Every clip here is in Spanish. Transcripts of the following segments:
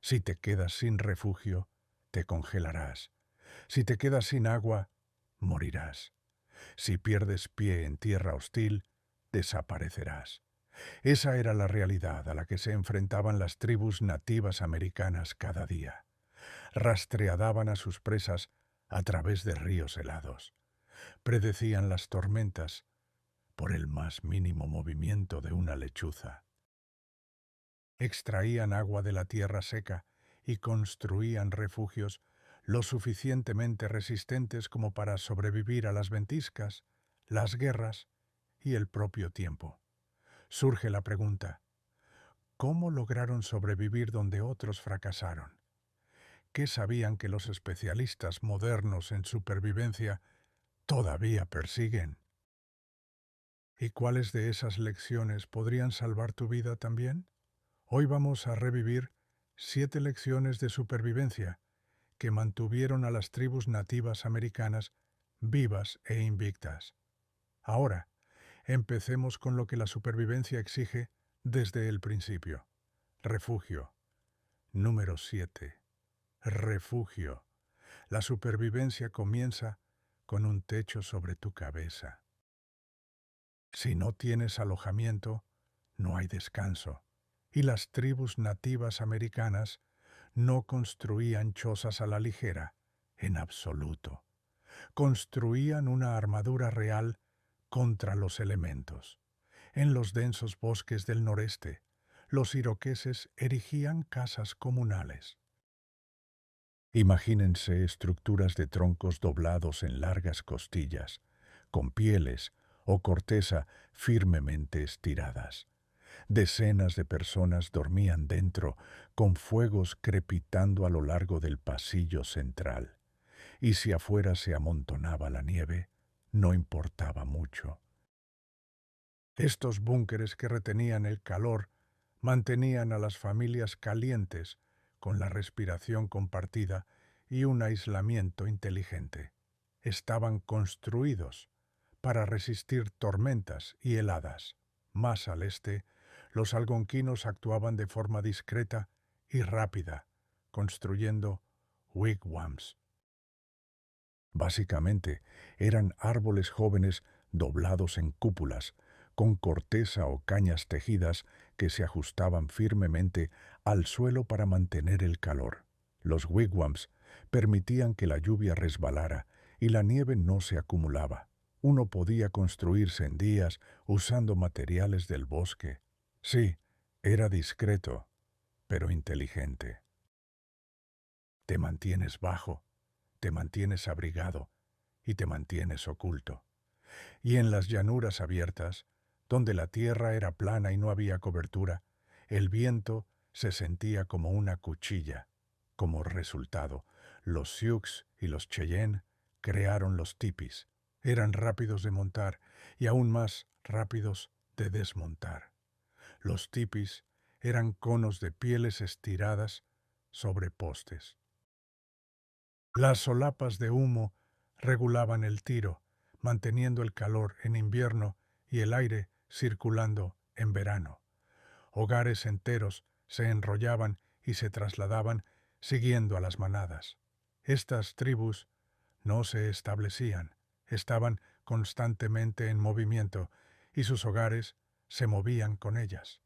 Si te quedas sin refugio, te congelarás. Si te quedas sin agua, morirás. Si pierdes pie en tierra hostil, desaparecerás. Esa era la realidad a la que se enfrentaban las tribus nativas americanas cada día. Rastreaban a sus presas a través de ríos helados. Predecían las tormentas por el más mínimo movimiento de una lechuza. Extraían agua de la tierra seca y construían refugios lo suficientemente resistentes como para sobrevivir a las ventiscas, las guerras y el propio tiempo. Surge la pregunta: ¿cómo lograron sobrevivir donde otros fracasaron? ¿Qué sabían que los especialistas modernos en supervivencia todavía persiguen? ¿Y cuáles de esas lecciones podrían salvar tu vida también? Hoy vamos a revivir 7 lecciones de supervivencia que mantuvieron a las tribus nativas americanas vivas e invictas. Ahora, empecemos con lo que la supervivencia exige desde el principio. Refugio. Número 7. Refugio. La supervivencia comienza con un techo sobre tu cabeza. Si no tienes alojamiento, no hay descanso. Y las tribus nativas americanas no construían chozas a la ligera, en absoluto. Construían una armadura real contra los elementos. En los densos bosques del noreste, los iroqueses erigían casas comunales. Imagínense estructuras de troncos doblados en largas costillas, con pieles o corteza firmemente estiradas. Decenas de personas dormían dentro, con fuegos crepitando a lo largo del pasillo central. Y si afuera se amontonaba la nieve, no importaba mucho. Estos búnkeres que retenían el calor mantenían a las familias calientes, con la respiración compartida y un aislamiento inteligente. Estaban construidos para resistir tormentas y heladas. Más al este, los algonquinos actuaban de forma discreta y rápida, construyendo wigwams. Básicamente, eran árboles jóvenes doblados en cúpulas, con corteza o cañas tejidas que se ajustaban firmemente al suelo para mantener el calor. Los wigwams permitían que la lluvia resbalara y la nieve no se acumulaba. Uno podía construirse en días usando materiales del bosque. Sí, era discreto, pero inteligente. Te mantienes bajo, te mantienes abrigado y te mantienes oculto. Y en las llanuras abiertas, donde la tierra era plana y no había cobertura, el viento se sentía como una cuchilla. Como resultado, los Sioux y los Cheyenne crearon los tipis. Eran rápidos de montar y aún más rápidos de desmontar. Los tipis eran conos de pieles estiradas sobre postes. Las solapas de humo regulaban el tiro, manteniendo el calor en invierno y el aire circulando en verano. Hogares enteros se enrollaban y se trasladaban siguiendo a las manadas. Estas tribus no se establecían, estaban constantemente en movimiento y sus hogares se movían con ellas.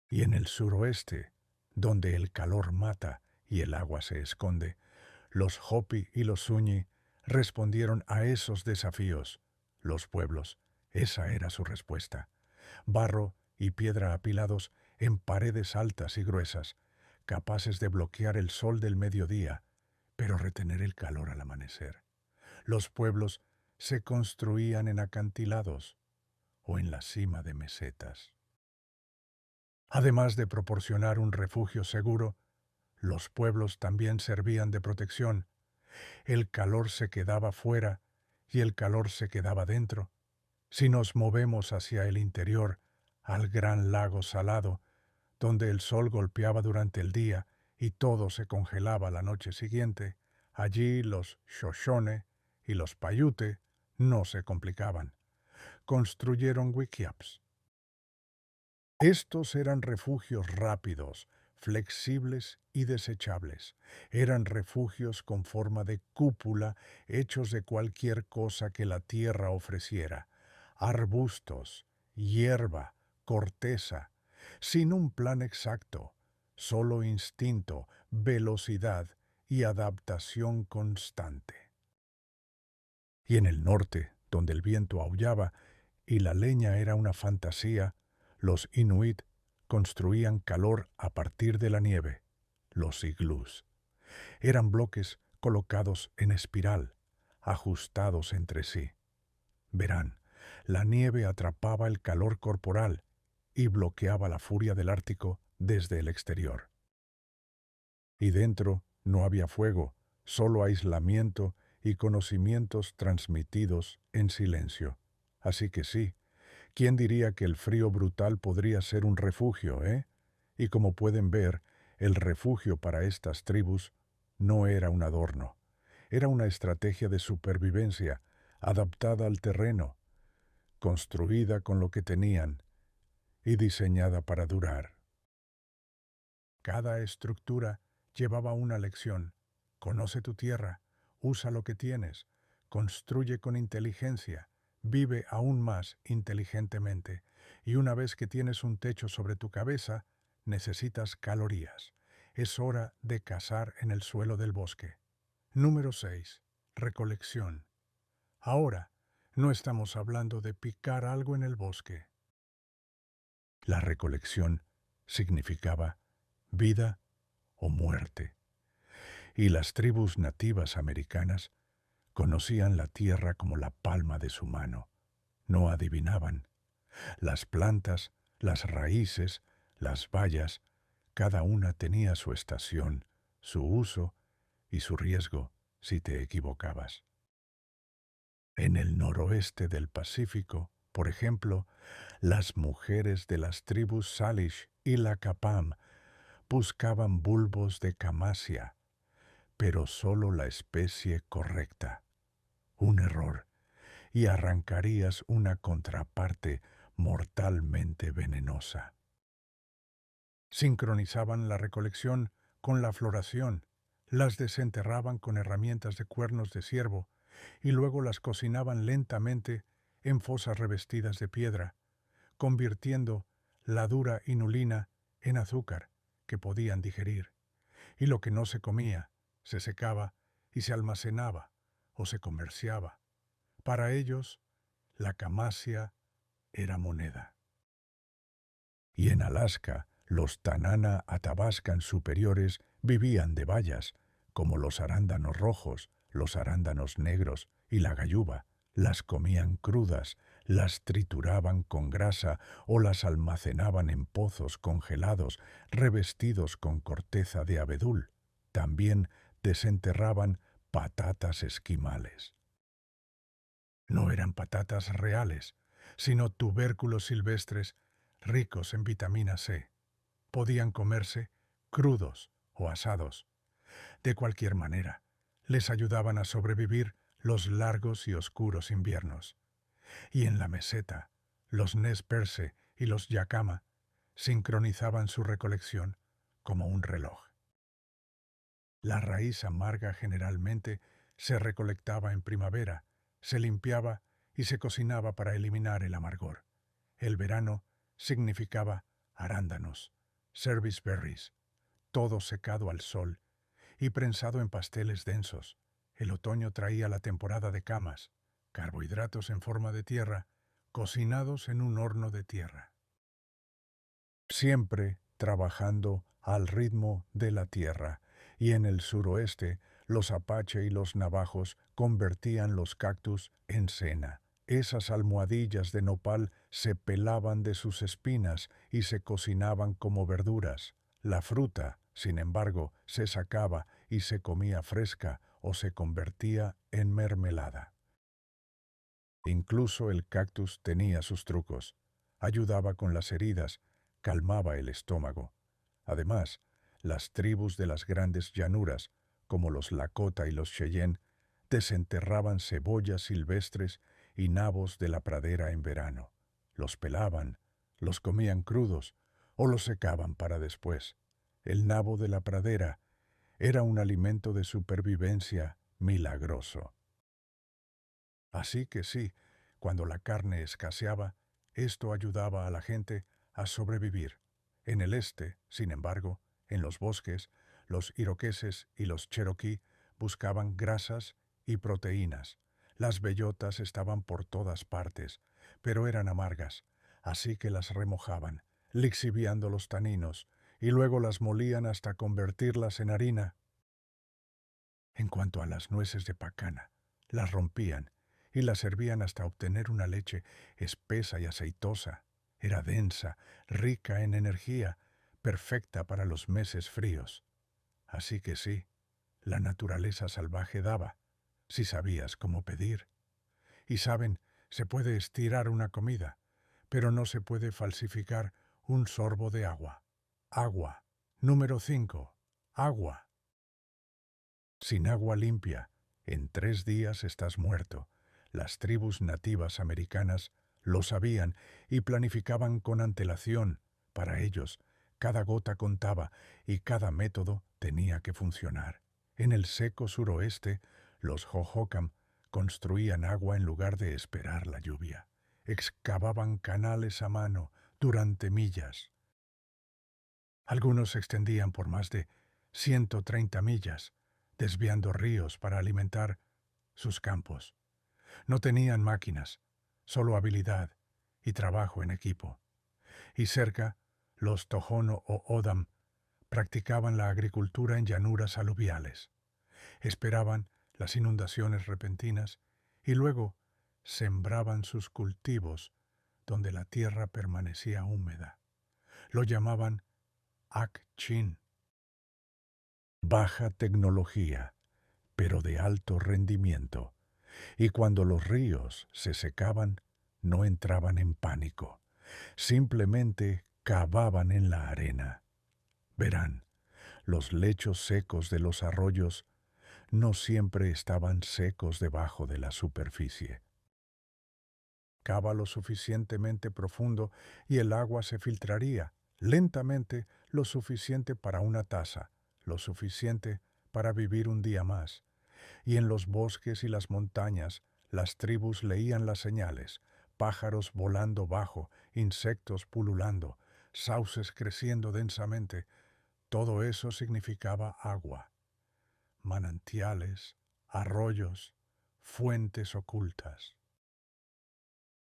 Y en el suroeste, donde el calor mata y el agua se esconde, los Hopi y los Zuni respondieron a esos desafíos. Los pueblos, esa era su respuesta. Barro y piedra apilados en paredes altas y gruesas, capaces de bloquear el sol del mediodía, pero retener el calor al amanecer. Los pueblos se construían en acantilados o en la cima de mesetas. Además de proporcionar un refugio seguro, los pueblos también servían de protección. El calor se quedaba fuera y el calor se quedaba dentro. Si nos movemos hacia el interior, al gran lago salado, donde el sol golpeaba durante el día y todo se congelaba la noche siguiente, allí los Shoshone y los Paiute no se complicaban. Construyeron wikiups. Estos eran refugios rápidos, flexibles y desechables. Eran refugios con forma de cúpula hechos de cualquier cosa que la tierra ofreciera. Arbustos, hierba, corteza, sin un plan exacto, solo instinto, velocidad y adaptación constante. Y en el norte, donde el viento aullaba y la leña era una fantasía, los inuit construían calor a partir de la nieve, los iglús. Eran bloques colocados en espiral, ajustados entre sí. Verán, la nieve atrapaba el calor corporal y bloqueaba la furia del Ártico desde el exterior. Y dentro no había fuego, solo aislamiento y conocimientos transmitidos en silencio. Así que sí, ¿quién diría que el frío brutal podría ser un refugio, eh? Y como pueden ver, el refugio para estas tribus no era un adorno, era una estrategia de supervivencia adaptada al terreno, construida con lo que tenían y diseñada para durar. Cada estructura llevaba una lección. Conoce tu tierra, usa lo que tienes, construye con inteligencia, vive aún más inteligentemente, y una vez que tienes un techo sobre tu cabeza, necesitas calorías. Es hora de cazar en el suelo del bosque. Número 6. Recolección. Ahora, no estamos hablando de picar algo en el bosque. La recolección significaba vida o muerte. Y las tribus nativas americanas conocían la tierra como la palma de su mano. No adivinaban. Las plantas, las raíces, las bayas, cada una tenía su estación, su uso y su riesgo si te equivocabas. En el noroeste del Pacífico, por ejemplo, las mujeres de las tribus Salish y Lakapam buscaban bulbos de camasia, pero solo la especie correcta. Un error, y arrancarías una contraparte mortalmente venenosa. Sincronizaban la recolección con la floración, las desenterraban con herramientas de cuernos de ciervo y luego las cocinaban lentamente en fosas revestidas de piedra, convirtiendo la dura inulina en azúcar que podían digerir, y lo que no se comía se secaba y se almacenaba o se comerciaba. Para ellos, la camasia era moneda. Y en Alaska, los Tanana Athabascan superiores vivían de bayas, como los arándanos rojos, los arándanos negros y la gayuba. Las comían crudas, las trituraban con grasa o las almacenaban en pozos congelados revestidos con corteza de abedul. También desenterraban patatas esquimales. No eran patatas reales, sino tubérculos silvestres ricos en vitamina C. Podían comerse crudos o asados. De cualquier manera, les ayudaban a sobrevivir los largos y oscuros inviernos. Y en la meseta, los Nez Perce y los Yakama sincronizaban su recolección como un reloj. La raíz amarga generalmente se recolectaba en primavera, se limpiaba y se cocinaba para eliminar el amargor. El verano significaba arándanos, service berries, todo secado al sol y prensado en pasteles densos. El otoño traía la temporada de camas, carbohidratos en forma de tierra, cocinados en un horno de tierra. Siempre trabajando al ritmo de la tierra, y en el suroeste los apache y los navajos convertían los cactus en cena. Esas almohadillas de nopal se pelaban de sus espinas y se cocinaban como verduras. La fruta, sin embargo, se sacaba y se comía fresca o se convertía en mermelada. Incluso el cactus tenía sus trucos. Ayudaba con las heridas, calmaba el estómago. Además, las tribus de las grandes llanuras, como los Lakota y los Cheyenne, desenterraban cebollas silvestres y nabos de la pradera en verano. Los pelaban, los comían crudos o los secaban para después. El nabo de la pradera era un alimento de supervivencia milagroso. Así que sí, cuando la carne escaseaba, esto ayudaba a la gente a sobrevivir. En el este, sin embargo, en los bosques, los iroqueses y los cherokee buscaban grasas y proteínas. Las bellotas estaban por todas partes, pero eran amargas, así que las remojaban, lixiviando los taninos, y luego las molían hasta convertirlas en harina. En cuanto a las nueces de pacana, las rompían y las servían hasta obtener una leche espesa y aceitosa. Era densa, rica en energía, perfecta para los meses fríos. Así que sí, la naturaleza salvaje daba, si sabías cómo pedir. Y saben, se puede estirar una comida, pero no se puede falsificar un sorbo de agua. Agua. Número 5. Agua. Sin agua limpia, en 3 días estás muerto. Las tribus nativas americanas lo sabían y planificaban con antelación. Para ellos, cada gota contaba y cada método tenía que funcionar. En el seco suroeste, los Hohokam construían agua en lugar de esperar la lluvia. Excavaban canales a mano durante millas. Algunos se extendían por más de 130 millas, desviando ríos para alimentar sus campos. No tenían máquinas, solo habilidad y trabajo en equipo. Y cerca, los Tohono o O'odham practicaban la agricultura en llanuras aluviales. Esperaban las inundaciones repentinas y luego sembraban sus cultivos donde la tierra permanecía húmeda. Lo llamaban Ak-Chin. Baja tecnología, pero de alto rendimiento. Y cuando los ríos se secaban, no entraban en pánico. Simplemente cavaban en la arena. Verán, los lechos secos de los arroyos no siempre estaban secos debajo de la superficie. Cava lo suficientemente profundo y el agua se filtraría lentamente, lo suficiente para una taza, lo suficiente para vivir un día más. Y en los bosques y las montañas, las tribus leían las señales: pájaros volando bajo, insectos pululando, sauces creciendo densamente. Todo eso significaba agua. Manantiales, arroyos, fuentes ocultas.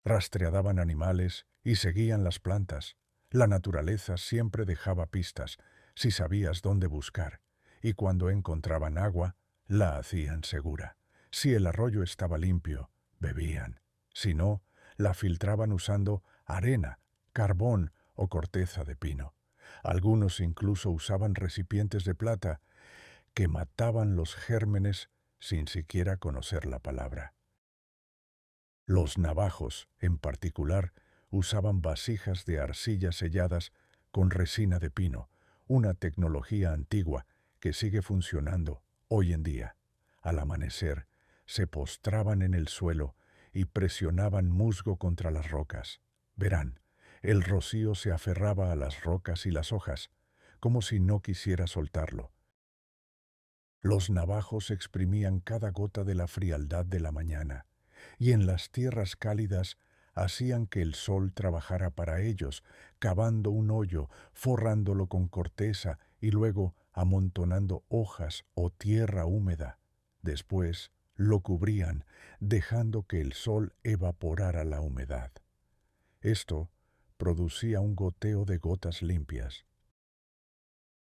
Rastreaban animales y seguían las plantas. La naturaleza siempre dejaba pistas, si sabías dónde buscar, y cuando encontraban agua, la hacían segura. Si el arroyo estaba limpio, bebían. Si no, la filtraban usando arena, carbón o corteza de pino. Algunos incluso usaban recipientes de plata que mataban los gérmenes sin siquiera conocer la palabra. Los navajos, en particular, usaban vasijas de arcilla selladas con resina de pino, una tecnología antigua que sigue funcionando hoy en día. Al amanecer, se postraban en el suelo y presionaban musgo contra las rocas. Verán, el rocío se aferraba a las rocas y las hojas, como si no quisiera soltarlo. Los navajos exprimían cada gota de la frialdad de la mañana, y en las tierras cálidas hacían que el sol trabajara para ellos, cavando un hoyo, forrándolo con corteza y luego amontonando hojas o tierra húmeda. Después lo cubrían, dejando que el sol evaporara la humedad. Esto producía un goteo de gotas limpias.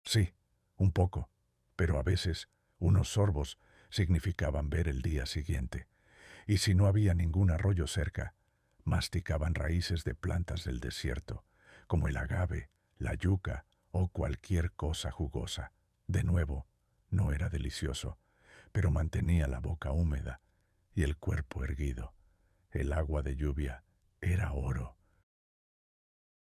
Sí, un poco, pero a veces unos sorbos significaban ver el día siguiente. Y si no había ningún arroyo cerca, masticaban raíces de plantas del desierto, como el agave, la yuca o cualquier cosa jugosa. De nuevo, no era delicioso, pero mantenía la boca húmeda y el cuerpo erguido. El agua de lluvia era oro.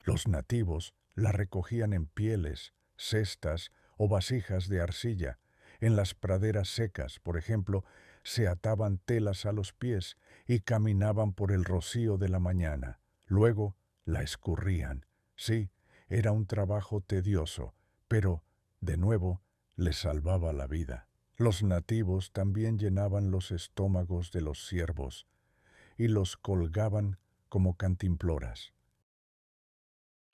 Los nativos la recogían en pieles, cestas o vasijas de arcilla. En las praderas secas, por ejemplo, se ataban telas a los pies y caminaban por el rocío de la mañana. Luego la escurrían. Sí, era un trabajo tedioso, pero De nuevo, les salvaba la vida. Los nativos también llenaban los estómagos de los ciervos y los colgaban como cantimploras.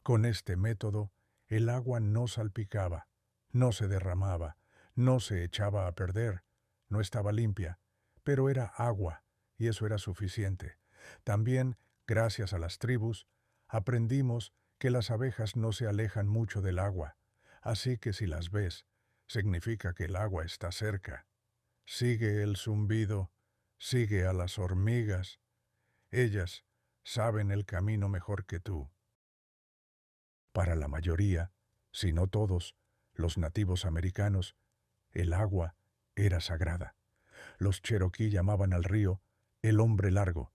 Con este método, el agua no salpicaba, no se derramaba, no se echaba a perder, no estaba limpia, pero era agua, y eso era suficiente. También, gracias a las tribus, aprendimos que las abejas no se alejan mucho del agua, así que si las ves, significa que el agua está cerca. Sigue el zumbido, sigue a las hormigas. Ellas saben el camino mejor que tú. Para la mayoría, si no todos, los nativos americanos, el agua era sagrada. Los cherokee llamaban al río el hombre largo,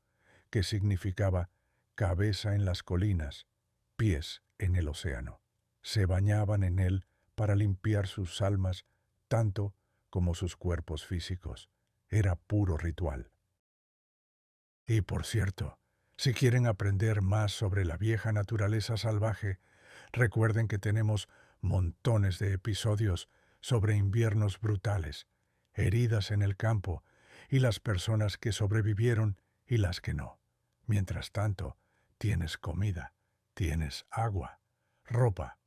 que significaba cabeza en las colinas, pies en el océano. Se bañaban en él para limpiar sus almas tanto como sus cuerpos físicos. Era puro ritual. Y por cierto, si quieren aprender más sobre la vieja naturaleza salvaje, recuerden que tenemos montones de episodios sobre inviernos brutales, heridas en el campo y las personas que sobrevivieron y las que no. Mientras tanto, tienes comida, tienes agua, ropa.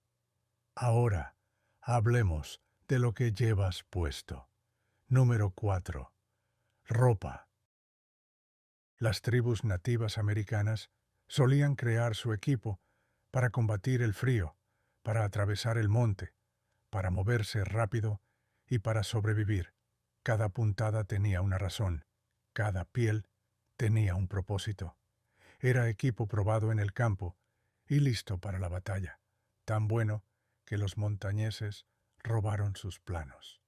Ahora, hablemos de lo que llevas puesto. Número 4. Ropa. Las tribus nativas americanas solían crear su equipo para combatir el frío, para atravesar el monte, para moverse rápido y para sobrevivir. Cada puntada tenía una razón, cada piel tenía un propósito. Era equipo probado en el campo y listo para la batalla, tan bueno que los montañeses robaron sus planos.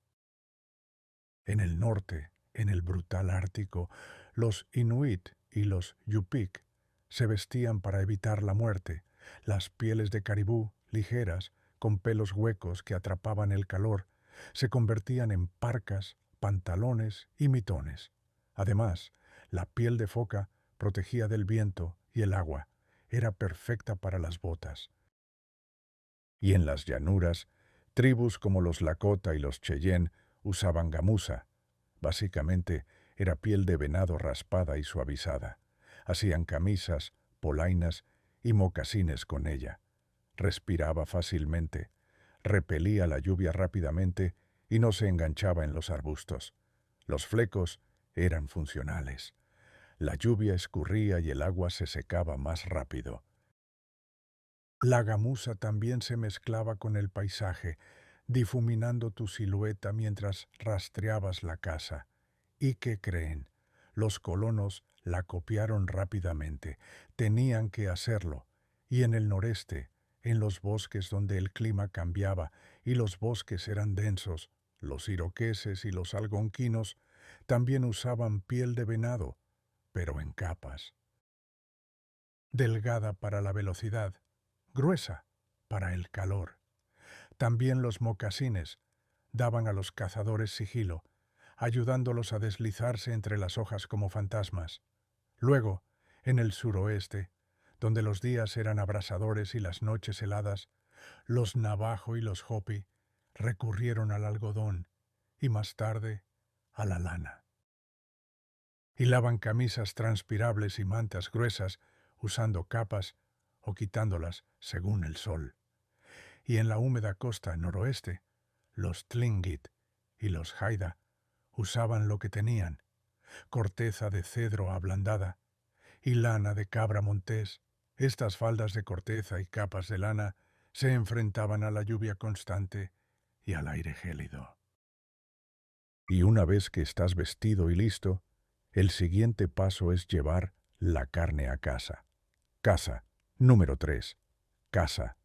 En el norte, en el brutal Ártico, los Inuit y los Yupik se vestían para evitar la muerte, las pieles de caribú, ligeras, con pelos huecos que atrapaban el calor, se convertían en parcas, pantalones y mitones. Además, la piel de foca protegía del viento y el agua, era perfecta para las botas. Y en las llanuras, tribus como los Lakota y los Cheyenne usaban gamuza. Básicamente era piel de venado raspada y suavizada. Hacían camisas, polainas y mocasines con ella. Respiraba fácilmente, repelía la lluvia rápidamente y no se enganchaba en los arbustos. Los flecos eran funcionales. La lluvia escurría y el agua se secaba más rápido. La gamuza también se mezclaba con el paisaje, difuminando tu silueta mientras rastreabas la casa. ¿Y qué creen? Los colonos la copiaron rápidamente. Tenían que hacerlo. Y en el noreste, en los bosques donde el clima cambiaba y los bosques eran densos, los iroqueses y los algonquinos también usaban piel de venado, pero en capas. Delgada para la velocidad, gruesa para el calor. También los mocasines daban a los cazadores sigilo, ayudándolos a deslizarse entre las hojas como fantasmas. Luego, en el suroeste, donde los días eran abrasadores y las noches heladas, los navajo y los hopi recurrieron al algodón y más tarde a la lana. Hilaban camisas transpirables y mantas gruesas usando capas o quitándolas según el sol. Y en la húmeda costa noroeste, los Tlingit y los Haida usaban lo que tenían, corteza de cedro ablandada y lana de cabra montés. Estas faldas de corteza y capas de lana se enfrentaban a la lluvia constante y al aire gélido. Y una vez que estás vestido y listo, el siguiente paso es llevar la carne a casa. Casa, número 3. Casa.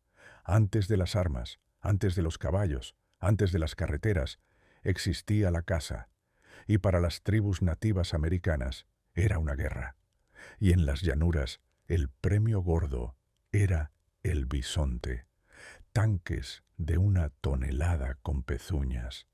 Antes de las armas, antes de los caballos, antes de las carreteras, existía la caza. Y para las tribus nativas americanas era una guerra. Y en las llanuras, el premio gordo era el bisonte. Tanques de 1 tonelada con pezuñas.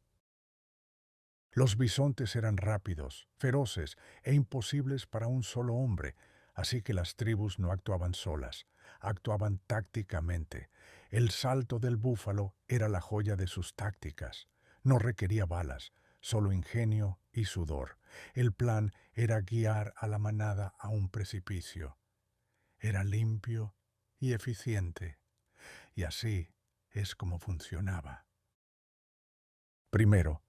Los bisontes eran rápidos, feroces e imposibles para un solo hombre, así que las tribus no actuaban solas, actuaban tácticamente. El salto del búfalo era la joya de sus tácticas. No requería balas, solo ingenio y sudor. El plan era guiar a la manada a un precipicio. Era limpio y eficiente, y así es como funcionaba. Primero,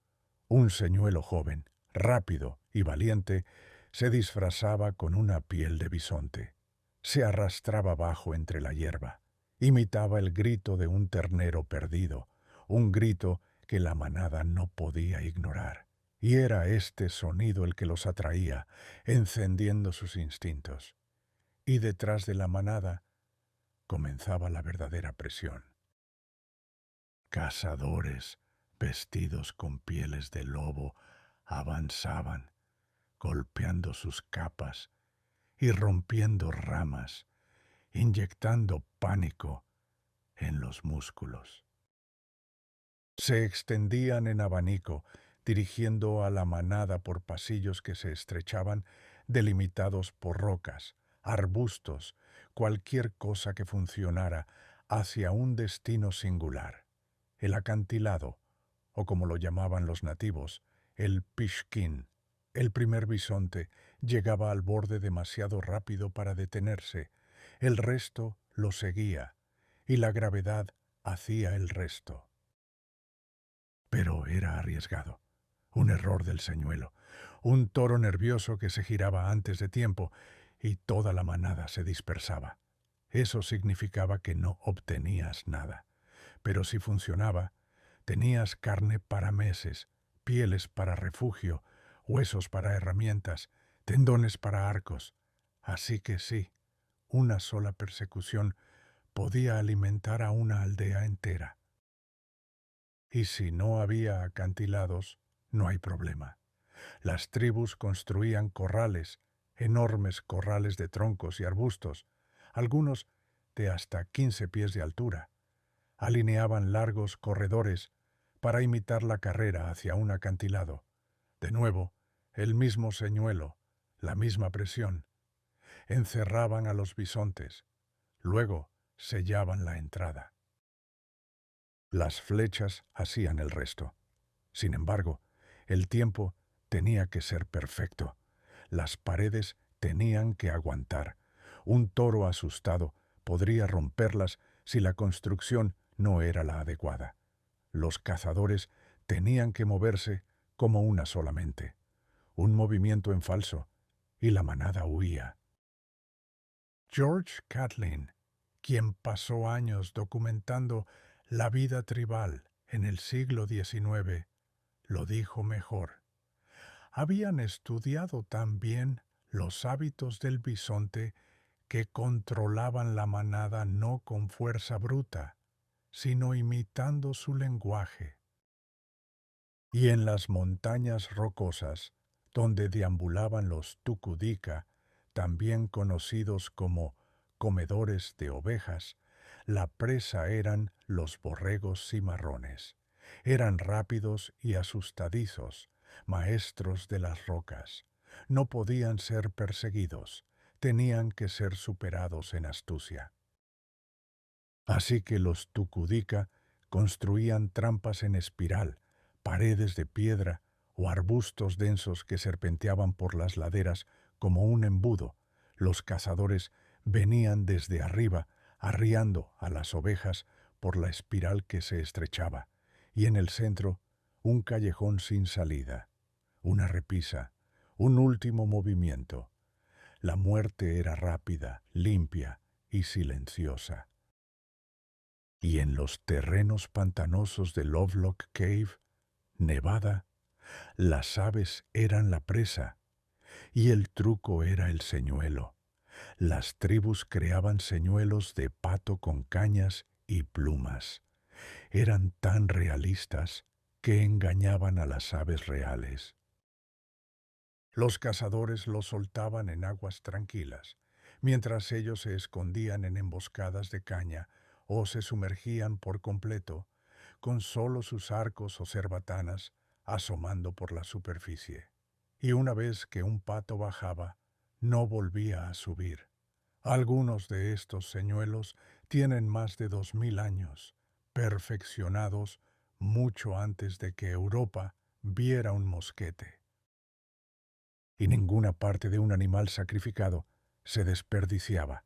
un señuelo joven, rápido y valiente, se disfrazaba con una piel de bisonte. Se arrastraba bajo entre la hierba. Imitaba el grito de un ternero perdido, un grito que la manada no podía ignorar. Y era este sonido el que los atraía, encendiendo sus instintos. Y detrás de la manada comenzaba la verdadera presión. Cazadores, vestidos con pieles de lobo, avanzaban, golpeando sus capas y rompiendo ramas, inyectando pánico en los músculos. Se extendían en abanico, dirigiendo a la manada por pasillos que se estrechaban, delimitados por rocas, arbustos, cualquier cosa que funcionara hacia un destino singular. El acantilado, o como lo llamaban los nativos, el pishkin. El primer bisonte llegaba al borde demasiado rápido para detenerse, el resto lo seguía, y la gravedad hacía el resto. Pero era arriesgado. Un error del señuelo, un toro nervioso que se giraba antes de tiempo y toda la manada se dispersaba. Eso significaba que no obtenías nada. Pero si funcionaba, tenías carne para meses, pieles para refugio, huesos para herramientas, tendones para arcos. Así que sí, una sola persecución podía alimentar a una aldea entera. Y si no había acantilados, no hay problema. Las tribus construían corrales, enormes corrales de troncos y arbustos, algunos de hasta 15 pies de altura. Alineaban largos corredores para imitar la carrera hacia un acantilado. De nuevo, el mismo señuelo, la misma presión. Encerraban a los bisontes. Luego sellaban la entrada. Las flechas hacían el resto. Sin embargo, el tiempo tenía que ser perfecto. Las paredes tenían que aguantar. Un toro asustado podría romperlas si la construcción no era la adecuada. Los cazadores tenían que moverse como una solamente. Un movimiento en falso, y la manada huía. George Catlin, quien pasó años documentando la vida tribal en el siglo XIX, lo dijo mejor. Habían estudiado tan bien los hábitos del bisonte que controlaban la manada no con fuerza bruta, sino imitando su lenguaje. Y en las montañas rocosas, donde deambulaban los tucudika, también conocidos como comedores de ovejas, la presa eran los borregos cimarrones. Eran rápidos y asustadizos, maestros de las rocas. No podían ser perseguidos, tenían que ser superados en astucia. Así que los tucudika construían trampas en espiral, paredes de piedra o arbustos densos que serpenteaban por las laderas como un embudo. Los cazadores venían desde arriba, arriando a las ovejas por la espiral que se estrechaba, y en el centro un callejón sin salida, una repisa, un último movimiento. La muerte era rápida, limpia y silenciosa. Y en los terrenos pantanosos de Lovelock Cave, Nevada, las aves eran la presa y el truco era el señuelo. Las tribus creaban señuelos de pato con cañas y plumas. Eran tan realistas que engañaban a las aves reales. Los cazadores los soltaban en aguas tranquilas, mientras ellos se escondían en emboscadas de caña o se sumergían por completo, con solo sus arcos o cerbatanas asomando por la superficie. Y una vez que un pato bajaba, no volvía a subir. Algunos de estos señuelos Tienen más de 2000 años, perfeccionados mucho antes de que Europa viera un mosquete. Y ninguna parte de un animal sacrificado se desperdiciaba.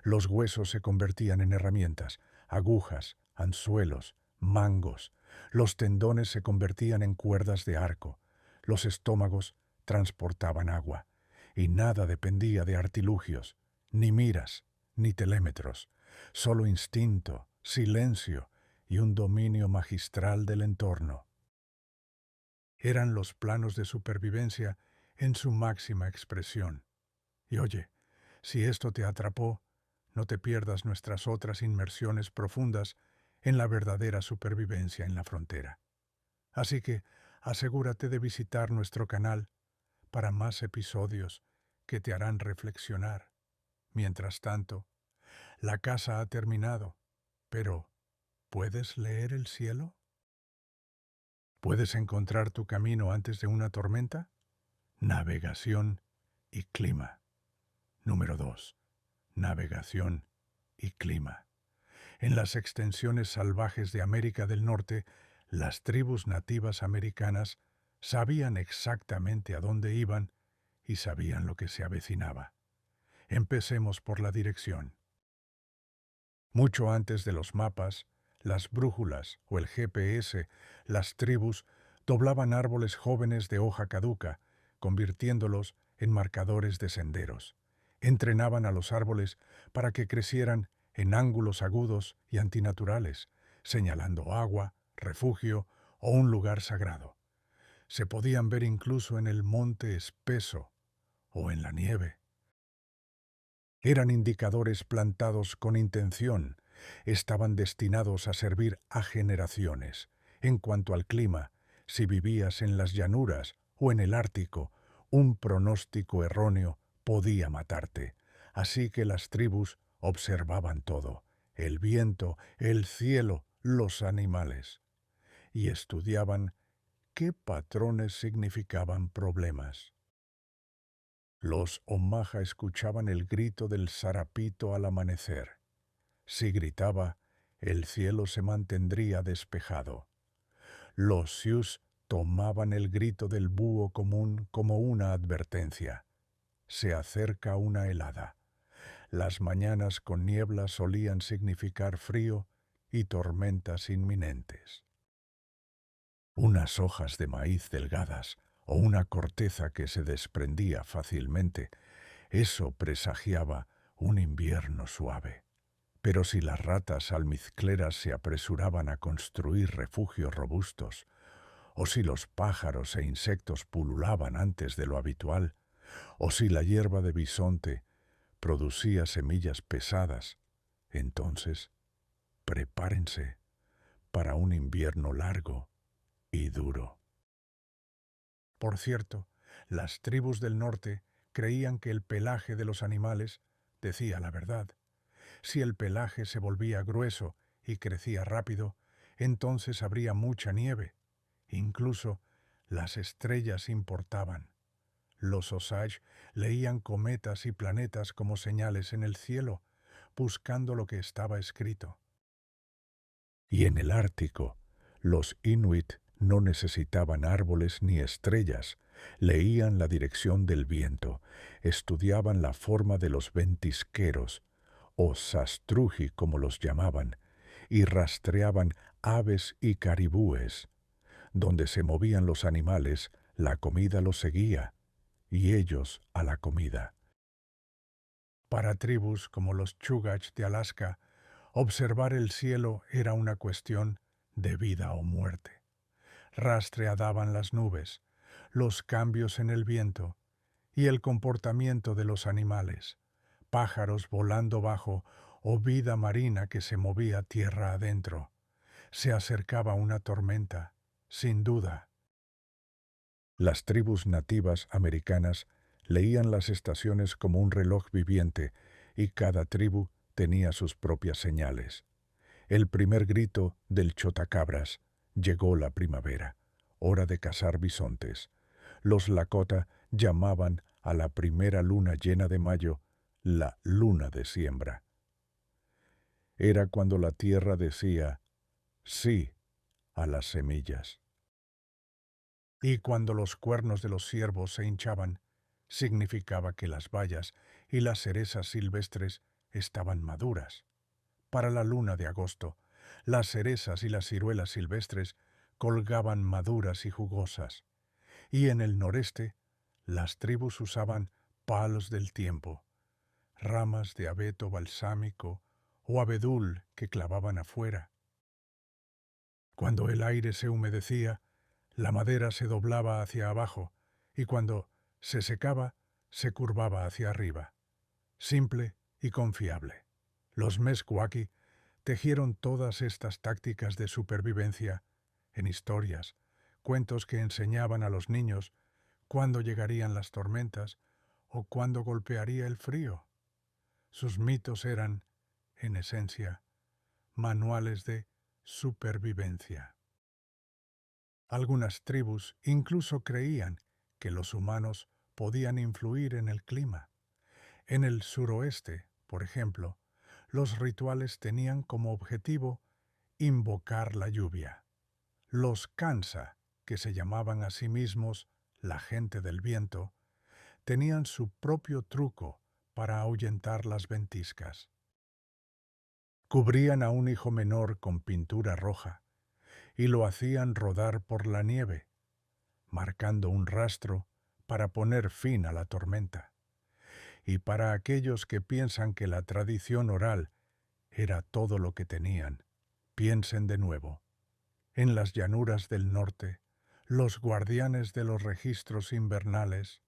Los huesos se convertían en herramientas, agujas, anzuelos, mangos. Los tendones se convertían en cuerdas de arco. Los estómagos transportaban agua. Y nada dependía de artilugios, ni miras, ni telémetros. Solo instinto, silencio y un dominio magistral del entorno. Eran los planos de supervivencia en su máxima expresión. Y oye, si esto te atrapó, no te pierdas nuestras otras inmersiones profundas en la verdadera supervivencia en la frontera. Así que asegúrate de visitar nuestro canal para más episodios que te harán reflexionar. Mientras tanto, la casa ha terminado, pero ¿puedes leer el cielo? ¿Puedes encontrar tu camino antes de una tormenta? Navegación y clima. Número 2. Navegación y clima. En las extensiones salvajes de América del Norte, las tribus nativas americanas sabían exactamente a dónde iban y sabían lo que se avecinaba. Empecemos por la dirección. Mucho antes de los mapas, las brújulas o el GPS, las tribus doblaban árboles jóvenes de hoja caduca, convirtiéndolos en marcadores de senderos. Entrenaban a los árboles para que crecieran en ángulos agudos y antinaturales, señalando agua, refugio o un lugar sagrado. Se podían ver incluso en el monte espeso o en la nieve. Eran indicadores plantados con intención, estaban destinados a servir a generaciones. En cuanto al clima, si vivías en las llanuras o en el Ártico, un pronóstico erróneo podía matarte. Así que las tribus observaban todo, el viento, el cielo, los animales, y estudiaban qué patrones significaban problemas. Los Omaha escuchaban el grito del sarapito al amanecer. Si gritaba, el cielo se mantendría despejado. Los Sioux tomaban el grito del búho común como una advertencia. Se acerca una helada. Las mañanas con niebla solían significar frío y tormentas inminentes. Unas hojas de maíz delgadas o una corteza que se desprendía fácilmente, eso presagiaba un invierno suave. Pero si las ratas almizcleras se apresuraban a construir refugios robustos, o si los pájaros e insectos pululaban antes de lo habitual, o si la hierba de bisonte producía semillas pesadas, entonces prepárense para un invierno largo y duro. Por cierto, las tribus del norte creían que el pelaje de los animales decía la verdad. Si el pelaje se volvía grueso y crecía rápido, entonces habría mucha nieve. Incluso las estrellas importaban. Los Osage leían cometas y planetas como señales en el cielo, buscando lo que estaba escrito. Y en el Ártico, los Inuit no necesitaban árboles ni estrellas, leían la dirección del viento, estudiaban la forma de los ventisqueros, o sastrugi como los llamaban, y rastreaban aves y caribúes. Donde se movían los animales, la comida los seguía, y ellos a la comida. Para tribus como los Chugach de Alaska, observar el cielo era una cuestión de vida o muerte. Rastreaban las nubes, los cambios en el viento y el comportamiento de los animales, pájaros volando bajo o vida marina que se movía tierra adentro. Se acercaba una tormenta, sin duda. Las tribus nativas americanas leían las estaciones como un reloj viviente y cada tribu tenía sus propias señales. El primer grito del chotacabras: llegó la primavera, hora de cazar bisontes. Los Lakota llamaban a la primera luna llena de mayo la luna de siembra. Era cuando la tierra decía sí a las semillas. Y cuando los cuernos de los ciervos se hinchaban, significaba que las bayas y las cerezas silvestres estaban maduras. Para la luna de agosto, las cerezas y las ciruelas silvestres colgaban maduras y jugosas, y en el noreste las tribus usaban palos del tiempo, ramas de abeto balsámico o abedul que clavaban afuera. Cuando el aire se humedecía, la madera se doblaba hacia abajo y cuando se secaba, se curvaba hacia arriba. Simple y confiable. Los Meskwaki tejieron todas estas tácticas de supervivencia en historias, cuentos que enseñaban a los niños cuándo llegarían las tormentas o cuándo golpearía el frío. Sus mitos eran, en esencia, manuales de supervivencia. Algunas tribus incluso creían que los humanos podían influir en el clima. En el suroeste, por ejemplo, los rituales tenían como objetivo invocar la lluvia. Los Kansa, que se llamaban a sí mismos la gente del viento, tenían su propio truco para ahuyentar las ventiscas. Cubrían a un hijo menor con pintura roja y lo hacían rodar por la nieve, marcando un rastro para poner fin a la tormenta. Y para aquellos que piensan que la tradición oral era todo lo que tenían, piensen de nuevo. En las llanuras del norte, los guardianes de los registros invernales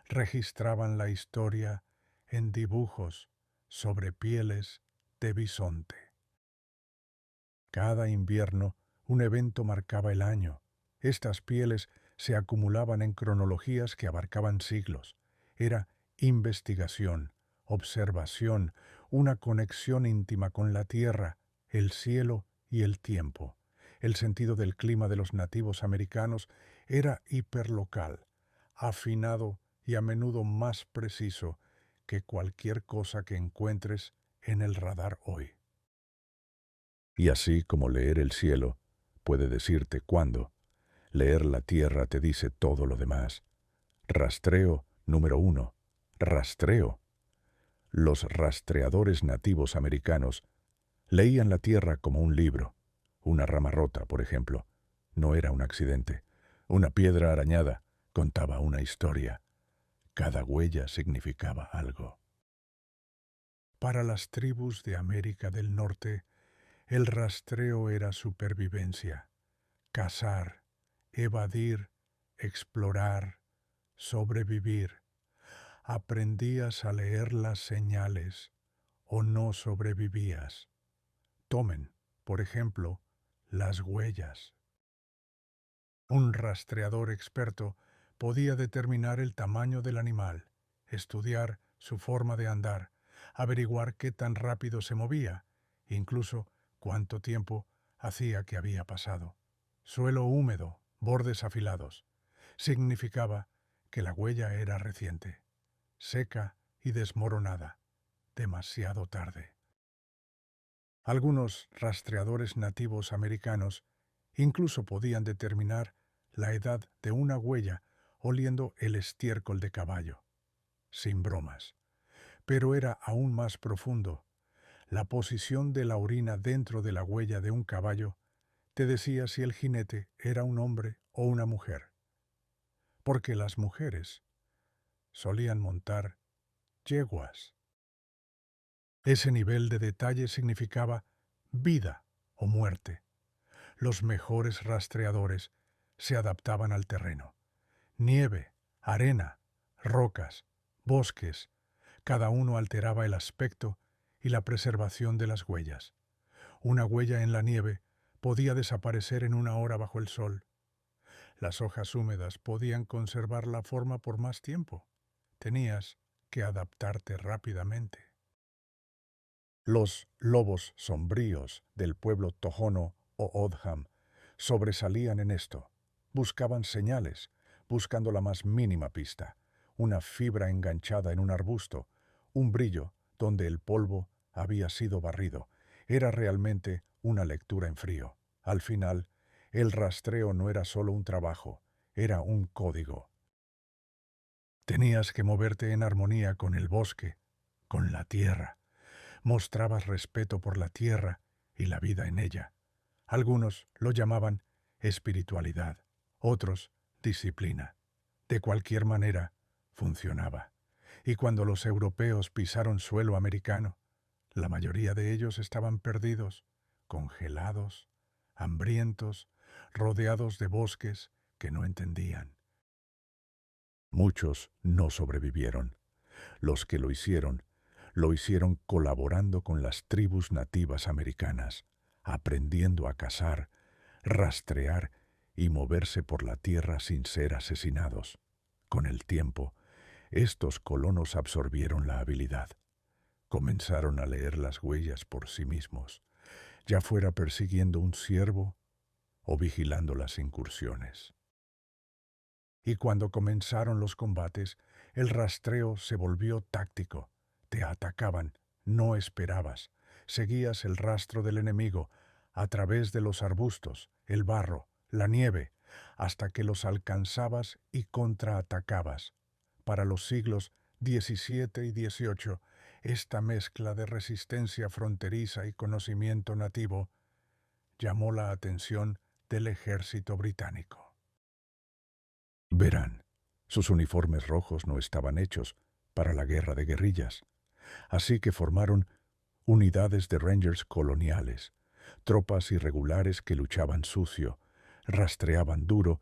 registraban la historia en dibujos sobre pieles de bisonte. Cada invierno, un evento marcaba el año. Estas pieles se acumulaban en cronologías que abarcaban siglos. Era investigación, observación, una conexión íntima con la tierra, el cielo y el tiempo. El sentido del clima de los nativos americanos era hiperlocal, afinado y a menudo más preciso que cualquier cosa que encuentres en el radar hoy. Y así como leer el cielo puede decirte cuándo, leer la tierra te dice todo lo demás. Rastreo número 1. Rastreo. Los rastreadores nativos americanos leían la tierra como un libro. Una rama rota, por ejemplo, no era un accidente. Una piedra arañada contaba una historia. Cada huella significaba algo. Para las tribus de América del Norte, el rastreo era supervivencia. Cazar, evadir, explorar, sobrevivir. Aprendías a leer las señales o no sobrevivías. Tomen, por ejemplo, las huellas. Un rastreador experto podía determinar el tamaño del animal, estudiar su forma de andar, averiguar qué tan rápido se movía, incluso cuánto tiempo hacía que había pasado. Suelo húmedo, bordes afilados. Significaba que la huella era reciente, seca y desmoronada, demasiado tarde. Algunos rastreadores nativos americanos incluso podían determinar la edad de una huella oliendo el estiércol de caballo. Sin bromas. Pero era aún más profundo. La posición de la orina dentro de la huella de un caballo te decía si el jinete era un hombre o una mujer. Porque las mujeres solían montar yeguas. Ese nivel de detalle significaba vida o muerte. Los mejores rastreadores se adaptaban al terreno. Nieve, arena, rocas, bosques, cada uno alteraba el aspecto y la preservación de las huellas. Una huella en la nieve podía desaparecer en una hora bajo el sol. Las hojas húmedas podían conservar la forma por más tiempo. Tenías que adaptarte rápidamente. Los lobos sombríos del pueblo Tohono o Odham sobresalían en esto. Buscaban señales, buscando la más mínima pista, una fibra enganchada en un arbusto, un brillo donde el polvo había sido barrido, Era realmente una lectura en frío. Al final, el rastreo no era solo un trabajo, era un código. Tenías que moverte en armonía con el bosque, con la tierra. Mostrabas respeto por la tierra y la vida en ella. Algunos lo llamaban espiritualidad, otros disciplina. De cualquier manera, funcionaba. Y cuando los europeos pisaron suelo americano, la mayoría de ellos estaban perdidos, congelados, hambrientos, rodeados de bosques que no entendían. Muchos no sobrevivieron. Los que lo hicieron colaborando con las tribus nativas americanas, aprendiendo a cazar, rastrear y moverse por la tierra sin ser asesinados. Con el tiempo, estos colonos absorbieron la habilidad. Comenzaron a leer las huellas por sí mismos, ya fuera persiguiendo un ciervo o vigilando las incursiones. Y cuando comenzaron los combates, el rastreo se volvió táctico. Te atacaban, no esperabas. Seguías el rastro del enemigo a través de los arbustos, el barro, la nieve, hasta que los alcanzabas y contraatacabas. Para los siglos XVII y XVIII, esta mezcla de resistencia fronteriza y conocimiento nativo llamó la atención del ejército británico. Verán, sus uniformes rojos no estaban hechos para la guerra de guerrillas, así que formaron unidades de rangers coloniales, tropas irregulares que luchaban sucio, rastreaban duro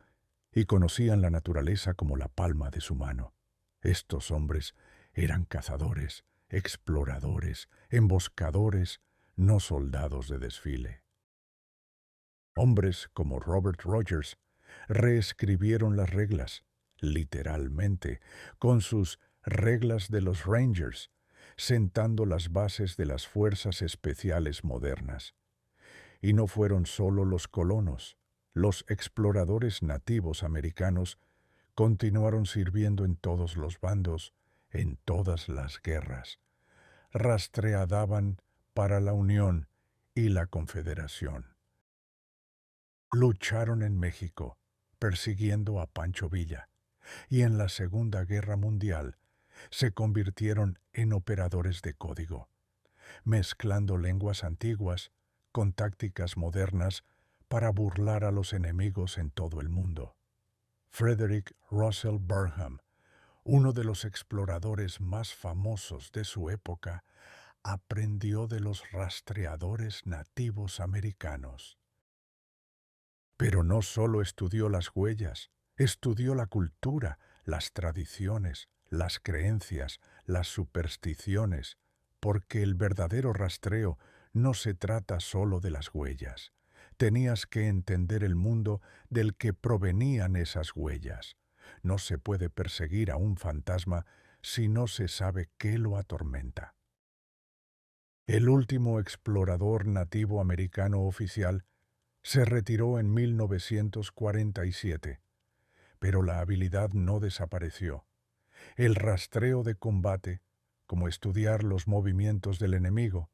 y conocían la naturaleza como la palma de su mano. Estos hombres eran cazadores, exploradores, emboscadores, no soldados de desfile. Hombres como Robert Rogers reescribieron las reglas, literalmente, con sus reglas de los Rangers, sentando las bases de las fuerzas especiales modernas. Y no fueron solo los colonos, los exploradores nativos americanos continuaron sirviendo en todos los bandos, en todas las guerras. Rastreaban para la Unión y la Confederación. Lucharon en México, persiguiendo a Pancho Villa, y en la Segunda Guerra Mundial se convirtieron en operadores de código, mezclando lenguas antiguas con tácticas modernas para burlar a los enemigos en todo el mundo. Frederick Russell Burnham, uno de los exploradores más famosos de su época, aprendió de los rastreadores nativos americanos. Pero no solo estudió las huellas, estudió la cultura, las tradiciones, las creencias, las supersticiones, porque el verdadero rastreo no se trata solo de las huellas. Tenías que entender el mundo del que provenían esas huellas. No se puede perseguir a un fantasma si no se sabe qué lo atormenta. El último explorador nativo americano oficial se retiró en 1947, pero la habilidad no desapareció. El rastreo de combate, como estudiar los movimientos del enemigo,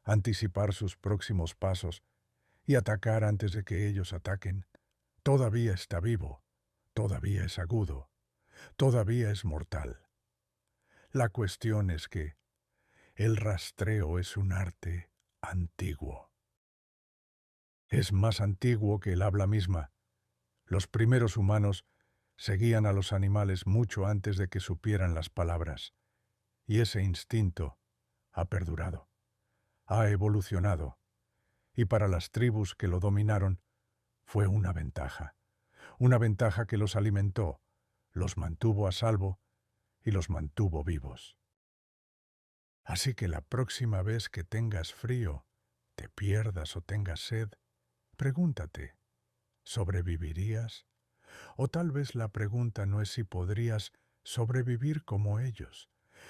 anticipar sus próximos pasos y atacar antes de que ellos ataquen, todavía está vivo, todavía es agudo, todavía es mortal. La cuestión es que el rastreo es un arte antiguo. Es más antiguo que el habla misma. Los primeros humanos seguían a los animales mucho antes de que supieran las palabras, y ese instinto ha perdurado, ha evolucionado, y para las tribus que lo dominaron fue una ventaja que los alimentó, los mantuvo a salvo y los mantuvo vivos. Así que la próxima vez que tengas frío, te pierdas o tengas sed, pregúntate, ¿sobrevivirías? O tal vez la pregunta no es si podrías sobrevivir como ellos,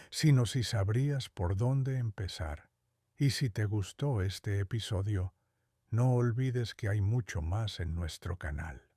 sino si sabrías por dónde empezar. Y si te gustó este episodio, no olvides que hay mucho más en nuestro canal.